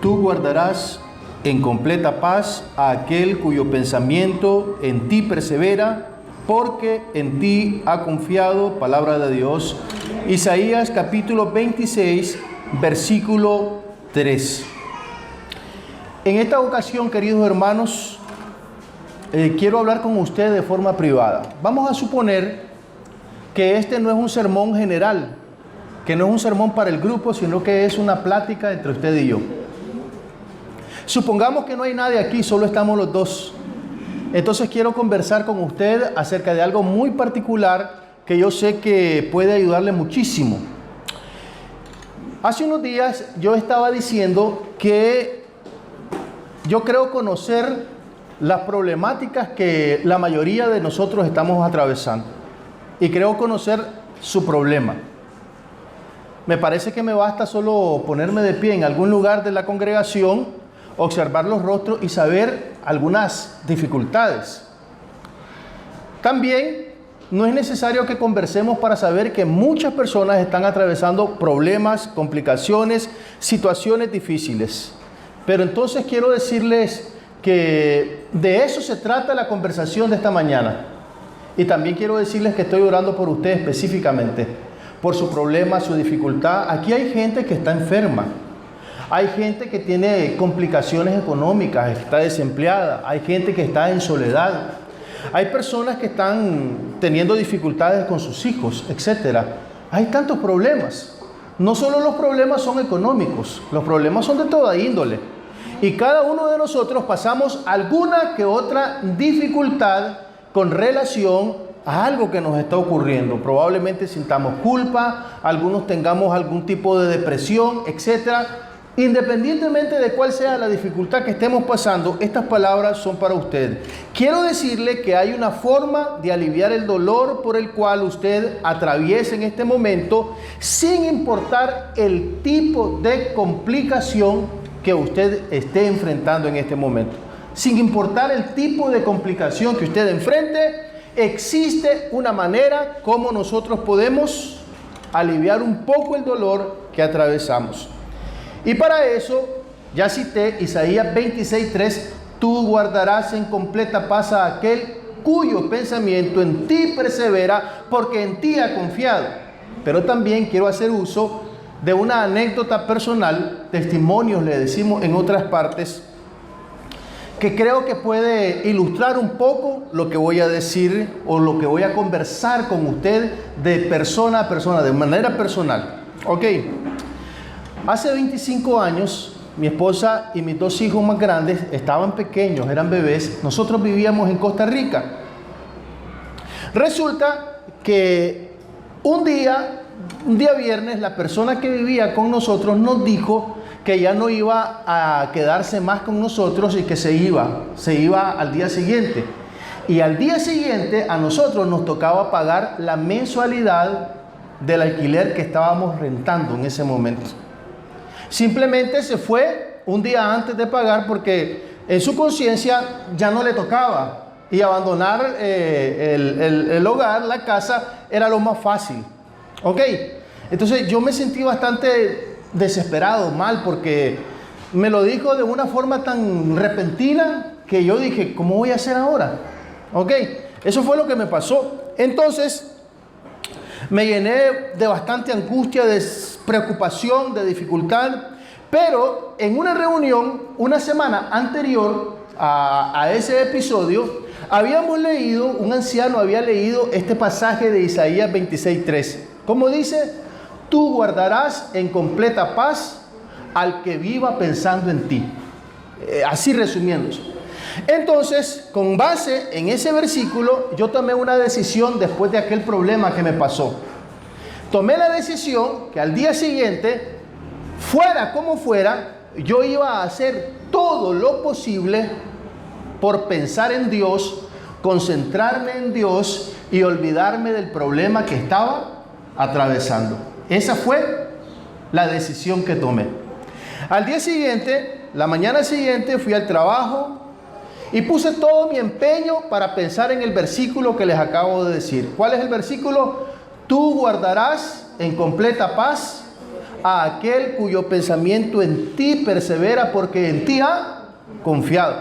tú guardarás en completa paz a aquel cuyo pensamiento en ti persevera, porque en ti ha confiado. Palabra de Dios. Isaías capítulo 26, versículo 3. En esta ocasión, queridos hermanos, quiero hablar con ustedes de forma privada. Vamos a suponer que este no es un sermón general, que no es un sermón para el grupo, sino que es una plática entre usted y yo. Supongamos que no hay nadie aquí, solo estamos los dos. Entonces quiero conversar con usted acerca de algo muy particular que yo sé que puede ayudarle muchísimo. Hace unos días yo estaba diciendo que yo creo conocer las problemáticas que la mayoría de nosotros estamos atravesando. Y creo conocer su problema. Me parece que me basta solo ponerme de pie en algún lugar de la congregación, observar los rostros y saber algunas dificultades. También no es necesario que conversemos para saber que muchas personas están atravesando problemas, complicaciones, situaciones difíciles. Pero entonces quiero decirles que de eso se trata la conversación de esta mañana. Y también quiero decirles que estoy orando por ustedes específicamente, por su problema, su dificultad. Aquí hay gente que está enferma. Hay gente que tiene complicaciones económicas, está desempleada. Hay gente que está en soledad. Hay personas que están teniendo dificultades con sus hijos, etc. Hay tantos problemas. No solo los problemas son económicos, los problemas son de toda índole. Y cada uno de nosotros pasamos alguna que otra dificultad con relación a algo que nos está ocurriendo. Probablemente sintamos culpa, algunos tengamos algún tipo de depresión, etc. Independientemente de cuál sea la dificultad que estemos pasando, estas palabras son para usted. Quiero decirle que hay una forma de aliviar el dolor por el cual usted atraviesa en este momento, sin importar el tipo de complicación que usted esté enfrentando en este momento. Sin importar el tipo de complicación que usted enfrente, existe una manera como nosotros podemos aliviar un poco el dolor que atravesamos. Y para eso, ya cité Isaías 26:3, tú guardarás en completa paz a aquel cuyo pensamiento en ti persevera, porque en ti ha confiado. Pero también quiero hacer uso de una anécdota personal, testimonios le decimos en otras partes, que creo que puede ilustrar un poco lo que voy a decir o lo que voy a conversar con usted de persona a persona, de manera personal. Ok. Hace 25 años, mi esposa y mis dos hijos más grandes estaban pequeños, eran bebés. Nosotros vivíamos en Costa Rica. Resulta que un día viernes, la persona que vivía con nosotros nos dijo que ya no iba a quedarse más con nosotros y que se iba al día siguiente. Y al día siguiente a nosotros nos tocaba pagar la mensualidad del alquiler que estábamos rentando en ese momento. Simplemente se fue un día antes de pagar porque en su conciencia ya no le tocaba y abandonar el hogar, la casa, era lo más fácil. Ok, entonces yo me sentí bastante desesperado, mal, porque me lo dijo de una forma tan repentina que yo dije, ¿cómo voy a hacer ahora? Ok, eso fue lo que me pasó. Entonces me llené de bastante angustia, de preocupación, de dificultad, pero en una reunión, una semana anterior a ese episodio, habíamos leído, un anciano había leído este pasaje de Isaías 26:3. ¿Cómo dice? Tú guardarás en completa paz al que viva pensando en ti. Así resumiéndose. Entonces, con base en ese versículo, yo tomé una decisión después de aquel problema que me pasó. Tomé la decisión que al día siguiente, fuera como fuera, yo iba a hacer todo lo posible por pensar en Dios, concentrarme en Dios y olvidarme del problema que estaba atravesando. Esa fue la decisión que tomé. Al día siguiente, la mañana siguiente, fui al trabajo y puse todo mi empeño para pensar en el versículo que les acabo de decir. ¿Cuál es el versículo? Tú guardarás en completa paz a aquel cuyo pensamiento en ti persevera, porque en ti ha confiado.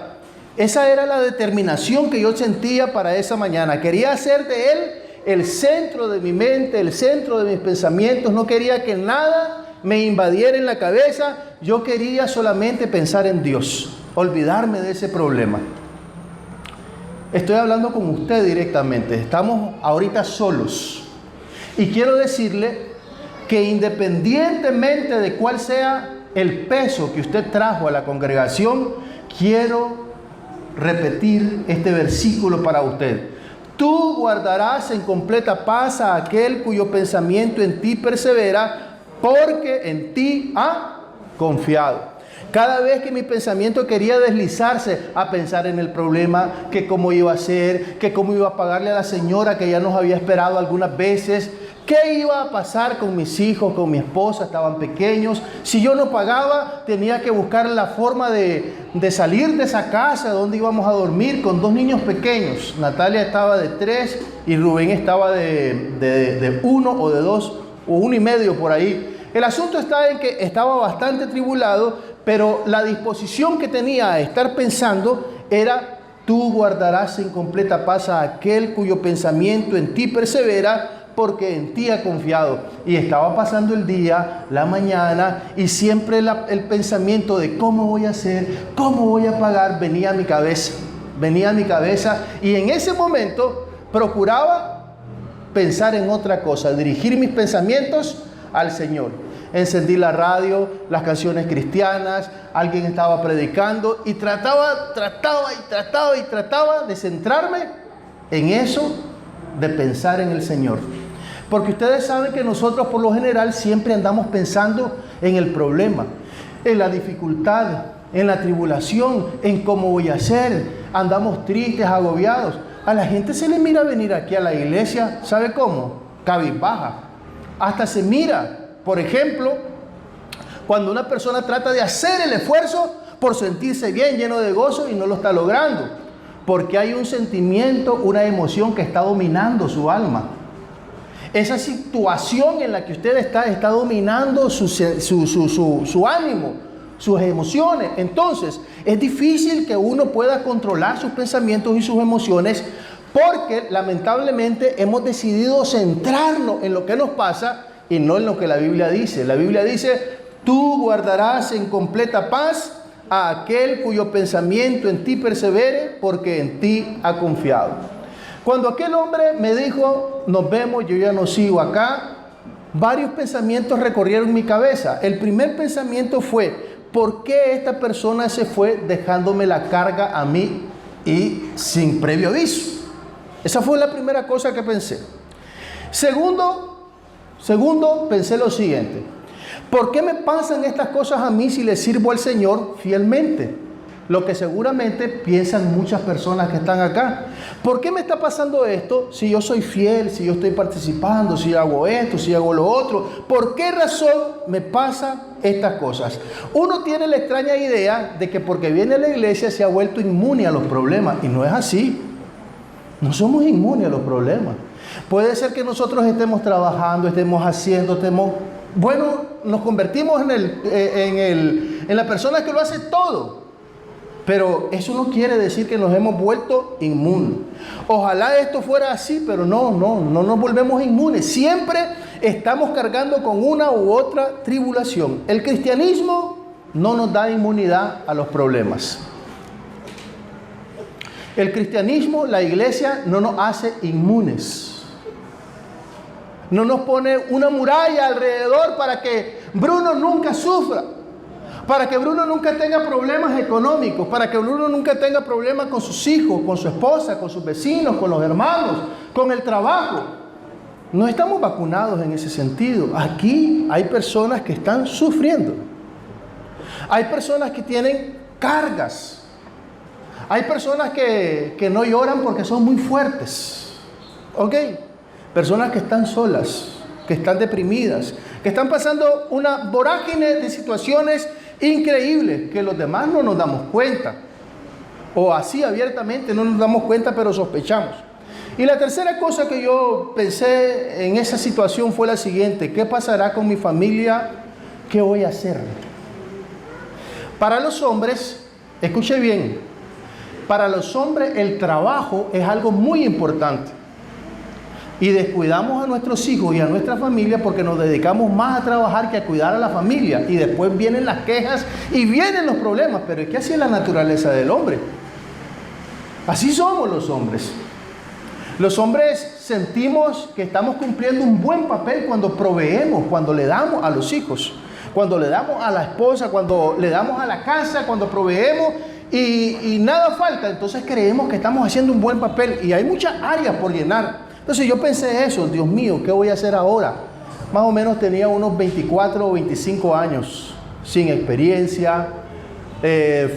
Esa era la determinación que yo sentía para esa mañana. Quería hacer de Él el centro de mi mente, el centro de mis pensamientos. No quería que nada me invadiera en la cabeza. Yo quería solamente pensar en Dios, olvidarme de ese problema. Estoy hablando con usted directamente. Estamos ahorita solos. Y quiero decirle que independientemente de cuál sea el peso que usted trajo a la congregación, quiero repetir este versículo para usted. Tú guardarás en completa paz a aquel cuyo pensamiento en ti persevera, porque en ti ha confiado. Cada vez que mi pensamiento quería deslizarse a pensar en el problema, que cómo iba a ser, que cómo iba a pagarle a la señora que ya nos había esperado algunas veces, qué iba a pasar con mis hijos, con mi esposa, estaban pequeños. Si yo no pagaba, tenía que buscar la forma de salir de esa casa donde íbamos a dormir con 2 niños pequeños. Natalia estaba de 3 y Rubén estaba de 1 o de 2 o 1 y medio por ahí. El asunto está en que estaba bastante tribulado, pero la disposición que tenía a estar pensando era: tú guardarás en completa paz a aquel cuyo pensamiento en ti persevera, porque en ti ha confiado. Y estaba pasando el día, la mañana, y siempre el pensamiento de cómo voy a hacer, cómo voy a pagar, venía a mi cabeza, y en ese momento procuraba pensar en otra cosa, dirigir mis pensamientos al Señor. Encendí la radio, las canciones cristianas, alguien estaba predicando y trataba de centrarme en eso, de pensar en el Señor. Porque ustedes saben que nosotros por lo general siempre andamos pensando en el problema, en la dificultad, en la tribulación, en cómo voy a hacer. Andamos tristes, agobiados. A la gente se le mira venir aquí a la iglesia, ¿sabe cómo? Cabizbaja. Hasta se mira. Por ejemplo, cuando una persona trata de hacer el esfuerzo por sentirse bien, lleno de gozo, y no lo está logrando, porque hay un sentimiento, una emoción que está dominando su alma. Esa situación en la que usted está dominando su ánimo, sus emociones. Entonces, es difícil que uno pueda controlar sus pensamientos y sus emociones, porque lamentablemente hemos decidido centrarnos en lo que nos pasa y no en lo que la Biblia dice. La Biblia dice: tú guardarás en completa paz a aquel cuyo pensamiento en ti persevere, porque en ti ha confiado. Cuando aquel hombre me dijo: nos vemos, yo ya no sigo acá, varios pensamientos recorrieron mi cabeza. El primer pensamiento fue: ¿por qué esta persona se fue dejándome la carga a mí y sin previo aviso? Esa fue la primera cosa que pensé. Segundo, pensé lo siguiente: ¿por qué me pasan estas cosas a mí si le sirvo al Señor fielmente? Lo que seguramente piensan muchas personas que están acá. ¿Por qué me está pasando esto si yo soy fiel, si yo estoy participando, si hago esto, si hago lo otro? ¿Por qué razón me pasan estas cosas? Uno tiene la extraña idea de que porque viene a la iglesia se ha vuelto inmune a los problemas, y no es así. No somos inmunes a los problemas. Puede ser que nosotros estemos trabajando, estemos haciendo, nos convertimos en la persona que lo hace todo. Pero eso no quiere decir que nos hemos vuelto inmunes. Ojalá esto fuera así, pero no nos volvemos inmunes. Siempre estamos cargando con una u otra tribulación. El cristianismo no nos da inmunidad a los problemas. El cristianismo, la iglesia, no nos hace inmunes. No nos pone una muralla alrededor para que Bruno nunca sufra, para que Bruno nunca tenga problemas económicos, para que Bruno nunca tenga problemas con sus hijos, con su esposa, con sus vecinos, con los hermanos, con el trabajo. No estamos vacunados en ese sentido. Aquí hay personas que están sufriendo. Hay personas que tienen cargas. Hay personas que no lloran porque son muy fuertes. ¿Ok? Personas que están solas, que están deprimidas, que están pasando una vorágine de situaciones increíbles que los demás no nos damos cuenta. O así abiertamente no nos damos cuenta, pero sospechamos. Y la tercera cosa que yo pensé en esa situación fue la siguiente: ¿qué pasará con mi familia ¿qué voy a hacer? Para los hombres, escuche bien, para los hombres el trabajo es algo muy importante. Y descuidamos a nuestros hijos y a nuestra familia porque nos dedicamos más a trabajar que a cuidar a la familia. Y después vienen las quejas y vienen los problemas. Pero es que así es la naturaleza del hombre. Así somos los hombres. Los hombres sentimos que estamos cumpliendo un buen papel cuando proveemos, cuando le damos a los hijos, cuando le damos a la esposa, cuando le damos a la casa, cuando proveemos y nada falta. Entonces creemos que estamos haciendo un buen papel y hay muchas áreas por llenar. Entonces yo pensé eso, Dios mío, ¿qué voy a hacer ahora? Más o menos tenía unos 24 o 25 años, sin experiencia,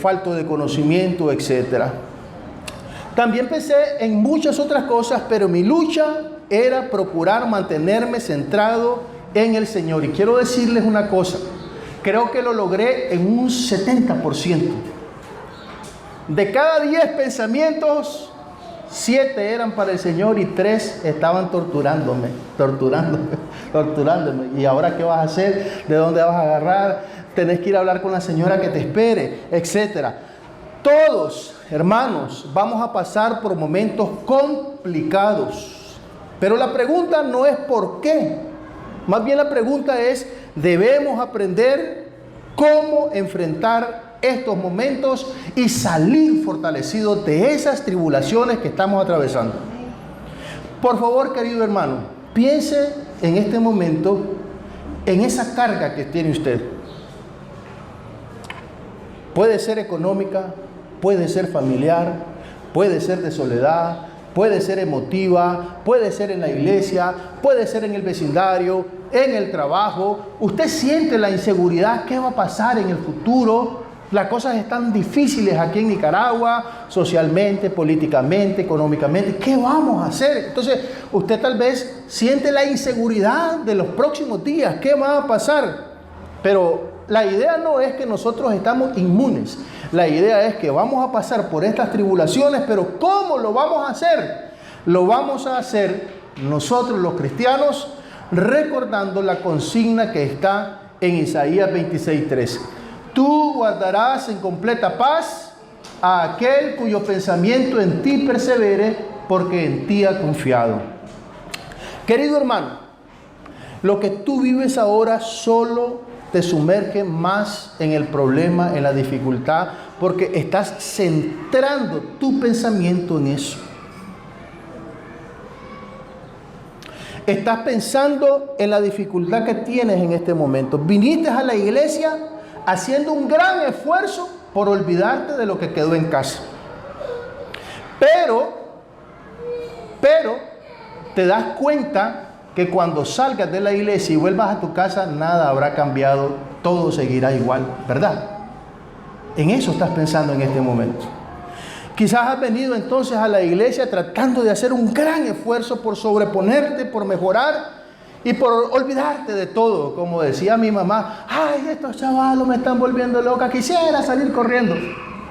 falto de conocimiento, etc. También pensé en muchas otras cosas, pero mi lucha era procurar mantenerme centrado en el Señor. Y quiero decirles una cosa, creo que lo logré en un 70%. De cada 10 pensamientos, 7 eran para el Señor y 3 estaban torturándome. ¿Y ahora qué vas a hacer? ¿De dónde vas a agarrar? Tenés que ir a hablar con la señora que te espere, etcétera. Todos, hermanos, vamos a pasar por momentos complicados. Pero la pregunta no es por qué. Más bien la pregunta es, debemos aprender cómo enfrentar estos momentos y salir fortalecidos de esas tribulaciones que estamos atravesando. Por favor, querido hermano, piense en este momento en esa carga que tiene usted. Puede ser económica, puede ser familiar, puede ser de soledad, puede ser emotiva, puede ser en la iglesia, puede ser en el vecindario, en el trabajo. Usted siente la inseguridad, ¿qué va a pasar en el futuro? Las cosas están difíciles aquí en Nicaragua, socialmente, políticamente, económicamente. ¿Qué vamos a hacer? Entonces, usted tal vez siente la inseguridad de los próximos días. ¿Qué va a pasar? Pero la idea no es que nosotros estamos inmunes. La idea es que vamos a pasar por estas tribulaciones, pero ¿cómo lo vamos a hacer? Lo vamos a hacer nosotros los cristianos recordando la consigna que está en Isaías 26:3. Tú guardarás en completa paz a aquel cuyo pensamiento en ti persevere, porque en ti ha confiado. Querido hermano, lo que tú vives ahora solo te sumerge más en el problema, en la dificultad, porque estás centrando tu pensamiento en eso. Estás pensando en la dificultad que tienes en este momento. Viniste a la iglesia haciendo un gran esfuerzo por olvidarte de lo que quedó en casa. Pero te das cuenta que cuando salgas de la iglesia y vuelvas a tu casa, nada habrá cambiado, todo seguirá igual, ¿verdad? En eso estás pensando en este momento. Quizás has venido entonces a la iglesia tratando de hacer un gran esfuerzo por sobreponerte, por mejorar y por olvidarte de todo. Como decía mi mamá, ay, estos chavalos me están volviendo loca, quisiera salir corriendo.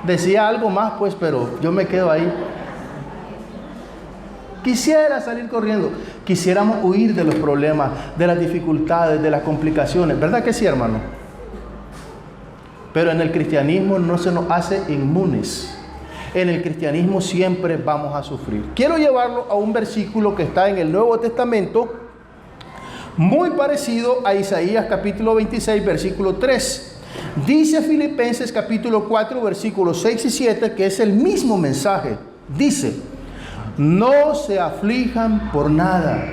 Decía algo más pues, pero yo me quedo ahí. Quisiera salir corriendo. Quisiéramos huir de los problemas, de las dificultades, de las complicaciones. ¿Verdad que sí, hermano? Pero en el cristianismo no se nos hace inmunes. En el cristianismo siempre vamos a sufrir. Quiero llevarlo a un versículo que está en el Nuevo Testamento, muy parecido a Isaías capítulo 26, versículo 3. Dice Filipenses capítulo 4, versículos 6 y 7, que es el mismo mensaje. Dice: no se aflijan por nada,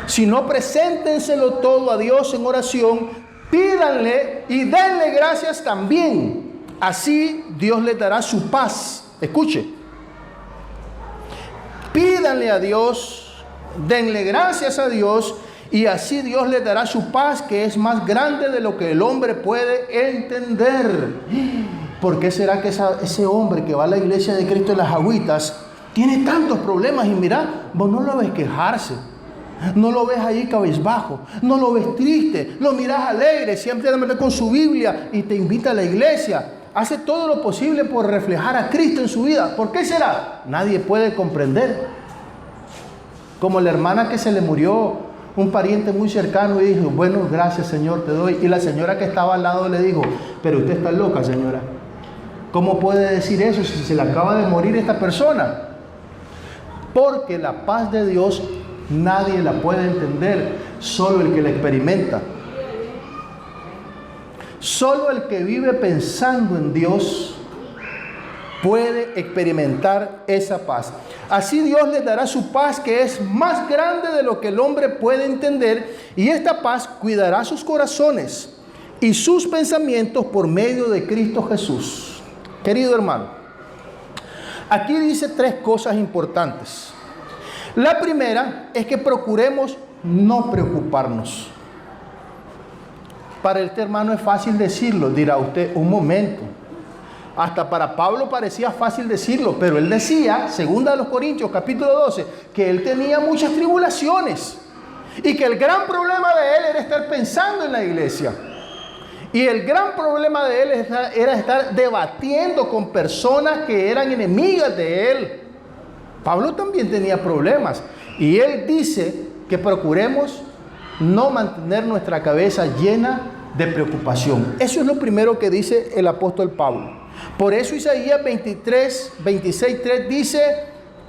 sino preséntenselo todo a Dios en oración, pídanle y denle gracias también. Así Dios les dará su paz. Escuche. Pídanle a Dios, denle gracias a Dios, y así Dios les dará su paz, que es más grande de lo que el hombre puede entender. ¿Por qué será que ese hombre que va a la iglesia de Cristo en las Agüitas tiene tantos problemas? Y mira, vos no lo ves quejarse, no lo ves ahí cabizbajo, no lo ves triste, lo miras alegre, siempre con su Biblia y te invita a la iglesia. Hace todo lo posible por reflejar a Cristo en su vida. ¿Por qué será? Nadie puede comprender. Como la hermana que se le murió un pariente muy cercano y dijo, bueno, gracias Señor, te doy. Y la señora que estaba al lado le dijo, pero usted está loca, señora. ¿Cómo puede decir eso si se le acaba de morir esta persona? Porque la paz de Dios nadie la puede entender, solo el que la experimenta. Solo el que vive pensando en Dios puede experimentar esa paz. Así Dios les dará su paz, que es más grande de lo que el hombre puede entender, y esta paz cuidará sus corazones y sus pensamientos por medio de Cristo Jesús. Querido hermano, aquí dice 3 cosas importantes. La primera es que procuremos no preocuparnos. Para este hermano es fácil decirlo, dirá usted, un momento. Hasta para Pablo parecía fácil decirlo, pero él decía, 2 Corintios capítulo 12, que él tenía muchas tribulaciones y que el gran problema de él era estar pensando en la iglesia. Y el gran problema de él era estar debatiendo con personas que eran enemigas de él. Pablo también tenía problemas y él dice que procuremos no mantener nuestra cabeza llena de preocupación. Eso es lo primero que dice el apóstol Pablo. Por eso Isaías 26:3 dice,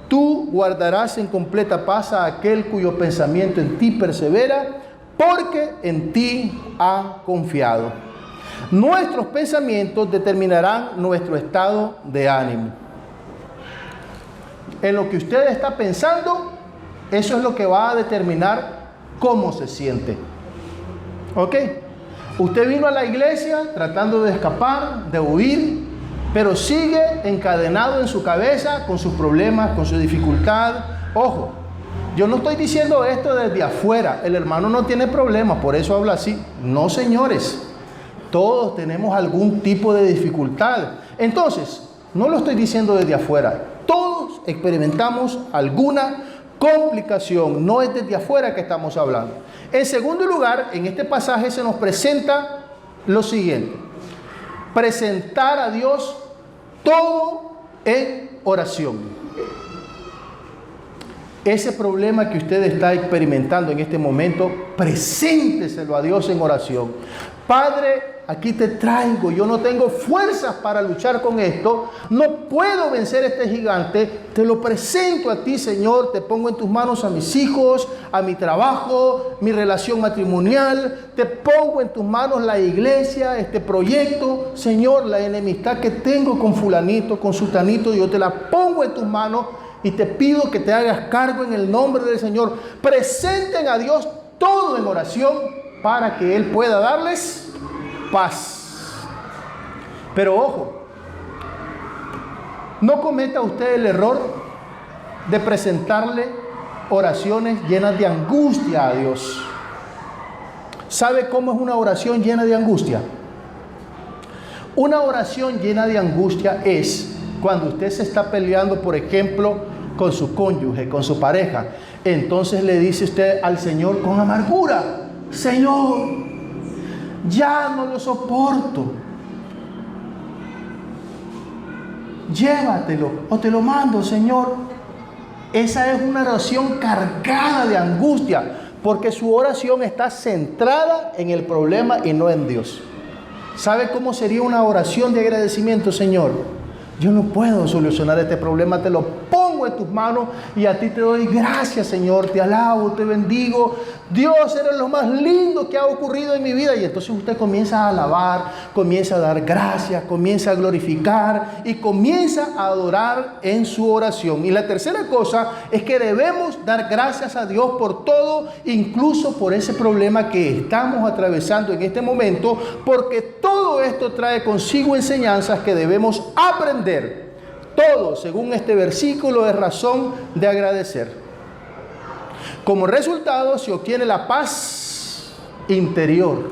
tú guardarás en completa paz a aquel cuyo pensamiento en ti persevera, porque en ti ha confiado. Nuestros pensamientos determinarán nuestro estado de ánimo. En lo que usted está pensando, eso es lo que va a determinar cómo se siente. ¿Ok? Usted vino a la iglesia tratando de escapar, de huir, pero sigue encadenado en su cabeza con sus problemas, con su dificultad. Ojo, yo no estoy diciendo esto desde afuera. El hermano no tiene problemas, por eso habla así. No, señores. Todos tenemos algún tipo de dificultad. Entonces, no lo estoy diciendo desde afuera. Todos experimentamos alguna complicación. No es desde afuera que estamos hablando. En segundo lugar, en este pasaje se nos presenta lo siguiente. Presentar a Dios todo en oración. Ese problema que usted está experimentando en este momento, presénteselo a Dios en oración. Padre, aquí te traigo, yo no tengo fuerzas para luchar con esto, no puedo vencer este gigante, te lo presento a ti, Señor, te pongo en tus manos a mis hijos, a mi trabajo, mi relación matrimonial, te pongo en tus manos la iglesia, este proyecto, Señor, la enemistad que tengo con fulanito, con sutanito, yo te la pongo en tus manos y te pido que te hagas cargo en el nombre del Señor. Presenten a Dios todo en oración para que Él pueda darles paz. Pero ojo, no cometa usted el error de presentarle oraciones llenas de angustia a Dios. ¿Sabe cómo es una oración llena de angustia? Una oración llena de angustia es cuando usted se está peleando, por ejemplo, con su cónyuge, con su pareja. Entonces le dice usted al Señor con amargura, Señor, ya no lo soporto, llévatelo o te lo mando, Señor. Esa es una oración cargada de angustia, porque su oración está centrada en el problema y no en Dios. ¿Sabe cómo sería una oración de agradecimiento? Señor, yo no puedo solucionar este problema, te lo pongo en tus manos y a ti te doy gracias, Señor, te alabo, te bendigo. Dios, eres lo más lindo que ha ocurrido en mi vida. Y entonces usted comienza a alabar, comienza a dar gracias, comienza a glorificar y comienza a adorar en su oración. Y la tercera cosa es que debemos dar gracias a Dios por todo, incluso por ese problema que estamos atravesando en este momento, porque todo esto trae consigo enseñanzas que debemos aprender. Todo, según este versículo, es razón de agradecer. Como resultado se obtiene la paz interior,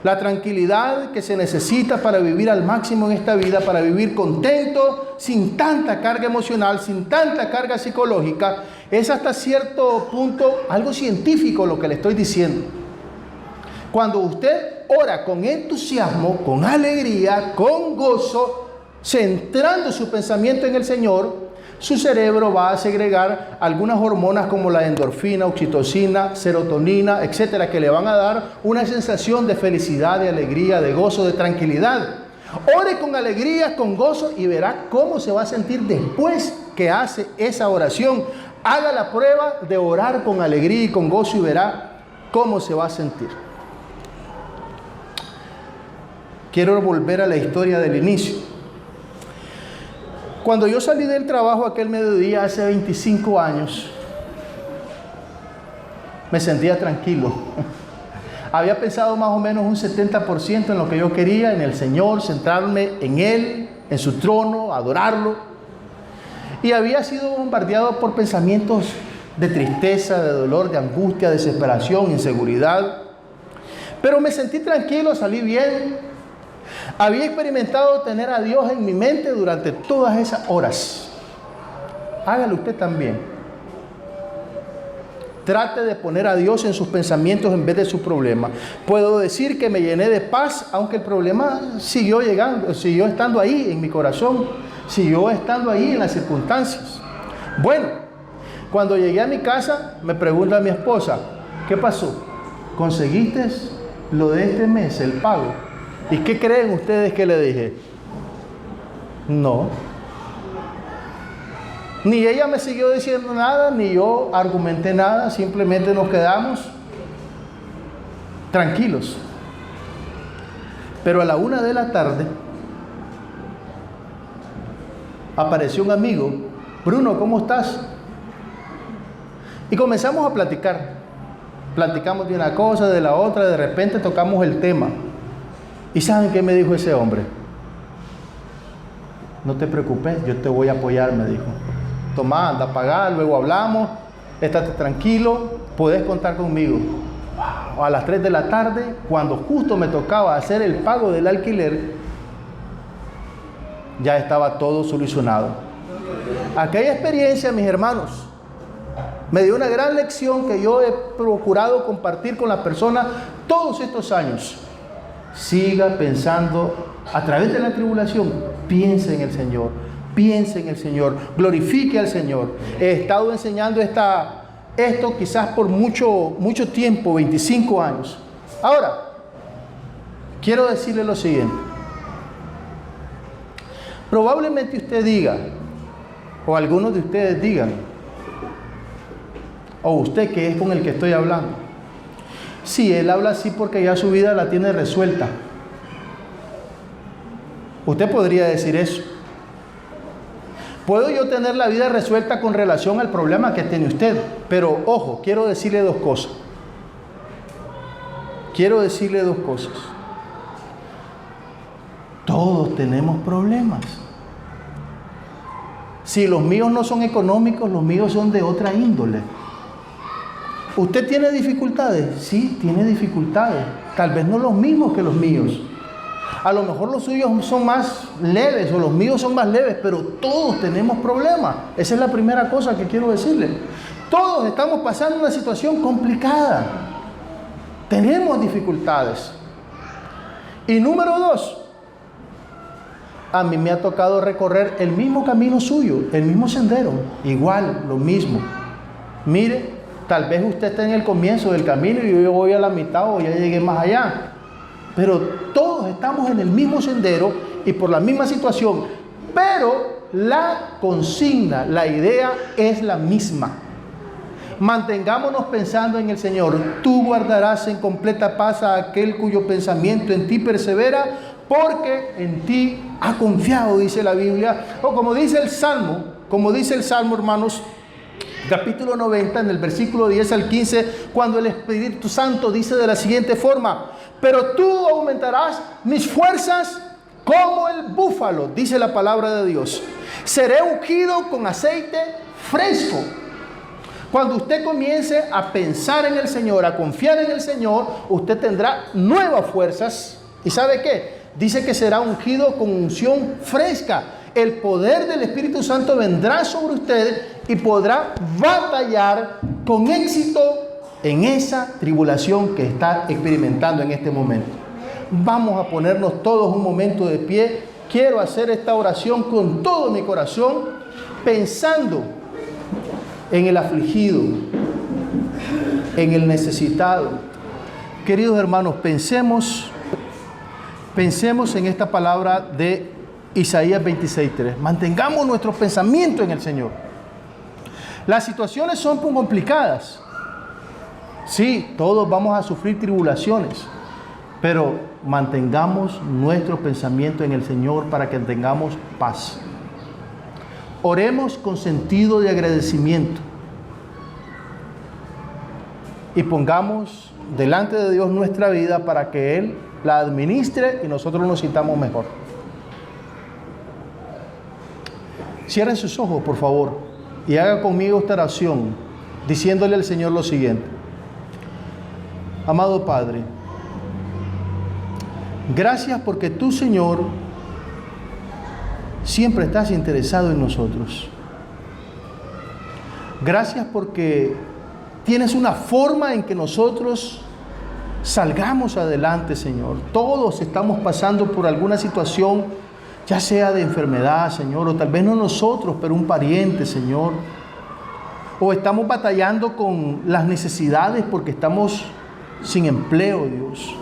la tranquilidad que se necesita para vivir al máximo en esta vida, para vivir contento, sin tanta carga emocional, sin tanta carga psicológica. Es hasta cierto punto algo científico lo que le estoy diciendo. Cuando usted ora con entusiasmo, con alegría, con gozo, centrando su pensamiento en el Señor, su cerebro va a segregar algunas hormonas como la endorfina, oxitocina, serotonina, etcétera, que le van a dar una sensación de felicidad, de alegría, de gozo, de tranquilidad. Ore con alegría, con gozo y verá cómo se va a sentir después que hace esa oración. Haga la prueba de orar con alegría y con gozo y verá cómo se va a sentir. Quiero volver a la historia del inicio. Cuando yo salí del trabajo aquel mediodía hace 25 años, me sentía tranquilo. Había pensado más o menos un 70% en lo que yo quería, en el Señor, centrarme en Él, en su trono, adorarlo. Y había sido bombardeado por pensamientos de tristeza, de dolor, de angustia, de desesperación, inseguridad. Pero me sentí tranquilo, salí bien. Había experimentado tener a Dios en mi mente durante todas esas horas. Hágalo usted también. Trate de poner a Dios en sus pensamientos en vez de su problema. Puedo decir que me llené de paz, aunque el problema siguió llegando, siguió estando ahí en mi corazón, siguió estando ahí en las circunstancias. Bueno, cuando llegué a mi casa, me pregunta mi esposa, ¿qué pasó? ¿Conseguiste lo de este mes, el pago? ¿Y qué creen ustedes que le dije? No. Ni ella me siguió diciendo nada, ni yo argumenté nada, simplemente nos quedamos tranquilos. Pero a la 1 de la tarde apareció un amigo, Bruno, ¿cómo estás? Y comenzamos a platicar. Platicamos de una cosa, de la otra, de repente tocamos el tema. ¿Y saben qué me dijo ese hombre? No te preocupes, yo te voy a apoyar, me dijo. Tomá, anda a pagar, luego hablamos, estate tranquilo, podés contar conmigo. A las 3 de la tarde, cuando justo me tocaba hacer el pago del alquiler, ya estaba todo solucionado. Aquella experiencia, mis hermanos, me dio una gran lección que yo he procurado compartir con las personas todos estos años. Siga pensando a través de la tribulación, piense en el Señor, piense en el Señor, glorifique al Señor. He estado enseñando esto quizás por mucho tiempo, 25 años. Ahora, quiero decirle lo siguiente. Probablemente usted diga, o algunos de ustedes digan, o usted que es con el que estoy hablando, sí, él habla así porque ya su vida la tiene resuelta. Usted podría decir eso. Puedo yo tener la vida resuelta con relación al problema que tiene usted, pero ojo, quiero decirle dos cosas. Todos tenemos problemas. Si los míos no son económicos, los míos son de otra índole. ¿Usted tiene dificultades? Sí, tiene dificultades. Tal vez no los mismos que los míos. A lo mejor los suyos son más leves o los míos son más leves, pero todos tenemos problemas. Esa es la primera cosa que quiero decirle. Todos estamos pasando una situación complicada. Tenemos dificultades. Y número 2, a mí me ha tocado recorrer el mismo camino suyo, el mismo sendero, igual, lo mismo. Mire, tal vez usted está en el comienzo del camino y yo voy a la mitad o ya llegué más allá. Pero todos estamos en el mismo sendero y por la misma situación. Pero la consigna, la idea es la misma. Mantengámonos pensando en el Señor. Tú guardarás en completa paz a aquel cuyo pensamiento en ti persevera, porque en ti ha confiado, dice la Biblia. O como dice el Salmo, hermanos, capítulo 90, en el versículo 10 al 15, cuando el Espíritu Santo dice de la siguiente forma: pero tú aumentarás mis fuerzas como el búfalo, dice la palabra de Dios. Seré ungido con aceite fresco. Cuando usted comience a pensar en el Señor, a confiar en el Señor, usted tendrá nuevas fuerzas. ¿Y sabe qué? Dice que será ungido con unción fresca. El poder del Espíritu Santo vendrá sobre usted y podrá batallar con éxito en esa tribulación que está experimentando en este momento. Vamos a ponernos todos un momento de pie. Quiero hacer esta oración con todo mi corazón pensando en el afligido, en el necesitado. Queridos hermanos, pensemos en esta palabra de Isaías 26:3. Mantengamos nuestro pensamiento en el Señor. Las situaciones son complicadas. Sí, todos vamos a sufrir tribulaciones, pero mantengamos nuestro pensamiento en el Señor para que tengamos paz. Oremos con sentido de agradecimiento y pongamos delante de Dios nuestra vida para que Él la administre y nosotros nos sintamos mejor. Cierren sus ojos, por favor, y haga conmigo esta oración, diciéndole al Señor lo siguiente. Amado Padre, gracias porque tú, Señor, siempre estás interesado en nosotros. Gracias porque tienes una forma en que nosotros salgamos adelante, Señor. Todos estamos pasando por alguna situación, ya sea de enfermedad, Señor, o tal vez no nosotros, pero un pariente, Señor. O estamos batallando con las necesidades porque estamos sin empleo, Dios.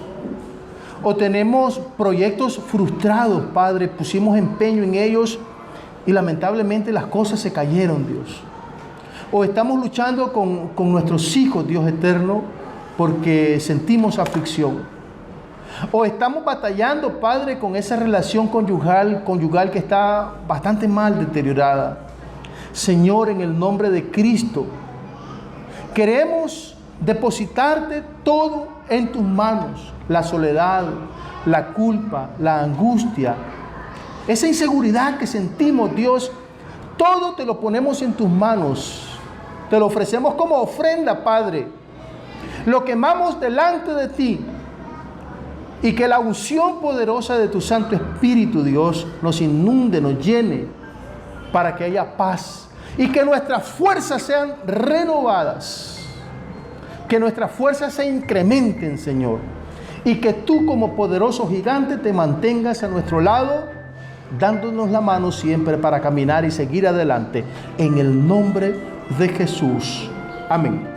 O tenemos proyectos frustrados, Padre, pusimos empeño en ellos y lamentablemente las cosas se cayeron, Dios. O estamos luchando con nuestros hijos, Dios eterno, porque sentimos aflicción. O estamos batallando, Padre, con esa relación conyugal que está bastante mal deteriorada. Señor, en el nombre de Cristo, queremos depositarte todo en tus manos. La soledad, la culpa, la angustia, esa inseguridad que sentimos, Dios, todo te lo ponemos en tus manos. Te lo ofrecemos como ofrenda, Padre. Lo quemamos delante de ti. Y que la unción poderosa de tu Santo Espíritu, Dios, nos inunde, nos llene, para que haya paz. Y que nuestras fuerzas sean renovadas. Que nuestras fuerzas se incrementen, Señor. Y que tú como poderoso gigante te mantengas a nuestro lado, dándonos la mano siempre para caminar y seguir adelante. En el nombre de Jesús. Amén.